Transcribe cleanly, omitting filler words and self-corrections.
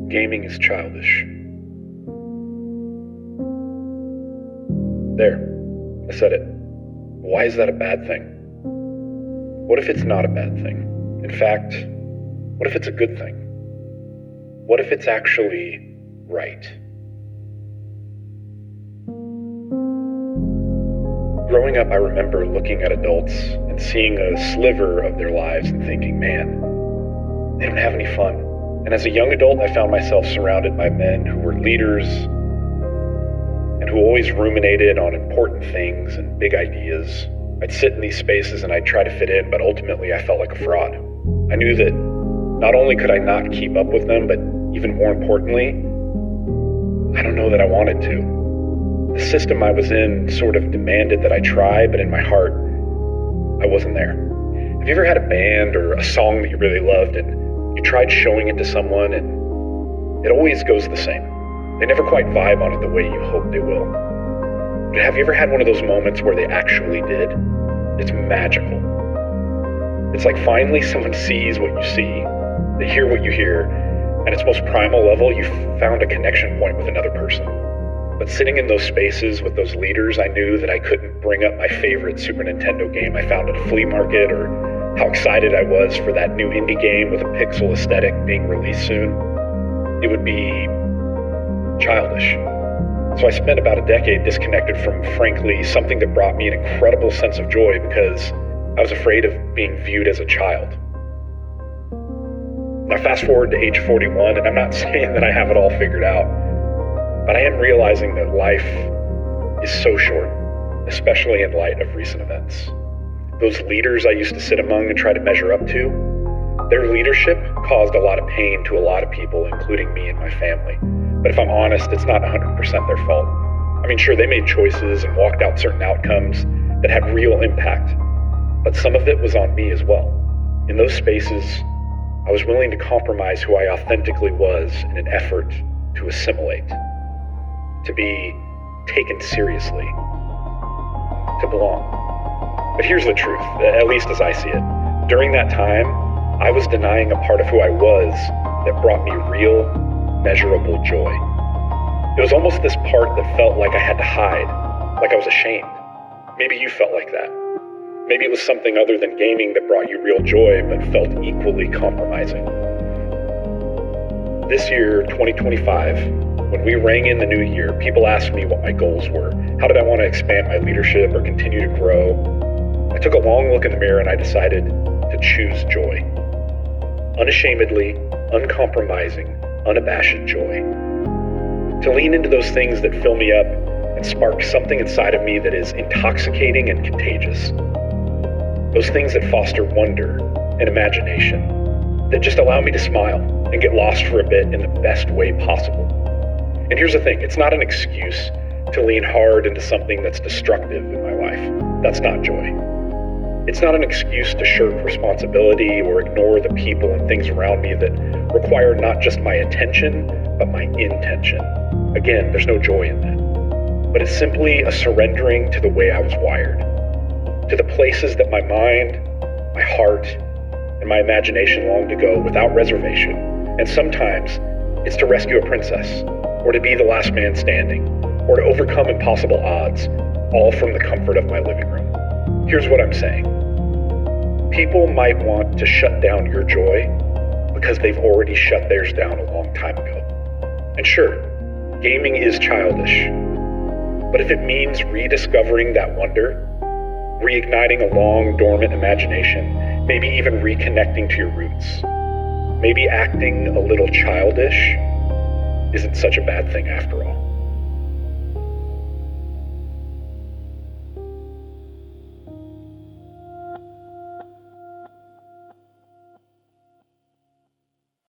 Gaming is childish. There, I said it. Why is that a bad thing? What if it's not a bad thing? In fact, what if it's a good thing? What if it's actually right? Growing up, I remember looking at adults and seeing a sliver of their lives and thinking, man, they don't have any fun. And as a young adult, I found myself surrounded by men who were leaders and who always ruminated on important things and big ideas. I'd sit in these spaces and I'd try to fit in, but ultimately I felt like a fraud. I knew that not only could I not keep up with them, but even more importantly, I don't know that I wanted to. The system I was in sort of demanded that I try, but in my heart, I wasn't there. Have you ever had a band or a song that you really loved and you tried showing it to someone and it always goes the same? They never quite vibe on it the way you hope they will. But have you ever had one of those moments where they actually did? It's magical. It's like finally someone sees what you see, they hear what you hear, and at its most primal level, you found a connection point with another person. But sitting in those spaces with those leaders, I knew that I couldn't bring up my favorite Super Nintendo game I found at a flea market, or how excited I was for that new indie game with a pixel aesthetic being released soon. It would be childish. So I spent about a decade disconnected from, frankly, something that brought me an incredible sense of joy because I was afraid of being viewed as a child. Now fast forward to age 41, and I'm not saying that I have it all figured out, but I am realizing that life is so short, especially in light of recent events. Those leaders I used to sit among and try to measure up to, their leadership caused a lot of pain to a lot of people, including me and my family. But if I'm honest, it's not 100% their fault. I mean, sure, they made choices and walked out certain outcomes that had real impact, but some of it was on me as well. In those spaces, I was willing to compromise who I authentically was in an effort to assimilate, to be taken seriously, to belong. But here's the truth, at least as I see it. During that time, I was denying a part of who I was that brought me real, measurable joy. It was almost this part that felt like I had to hide, like I was ashamed. Maybe you felt like that. Maybe it was something other than gaming that brought you real joy, but felt equally compromising. This year, 2025, when we rang in the new year, people asked me what my goals were. How did I want to expand my leadership or continue to grow? I took a long look in the mirror and I decided to choose joy. Unashamedly, uncompromising, unabashed joy. To lean into those things that fill me up and spark something inside of me that is intoxicating and contagious. Those things that foster wonder and imagination, that just allow me to smile and get lost for a bit in the best way possible. And here's the thing, it's not an excuse to lean hard into something that's destructive in my life. That's not joy. It's not an excuse to shirk responsibility or ignore the people and things around me that require not just my attention, but my intention. Again, there's no joy in that. But it's simply a surrendering to the way I was wired, to the places that my mind, my heart, and my imagination long to go without reservation. And sometimes it's to rescue a princess, or to be the last man standing, or to overcome impossible odds, all from the comfort of my living room. Here's what I'm saying. People might want to shut down your joy because they've already shut theirs down a long time ago. And sure, gaming is childish, but if it means rediscovering that wonder, reigniting a long dormant imagination, maybe even reconnecting to your roots, maybe acting a little childish isn't such a bad thing after all.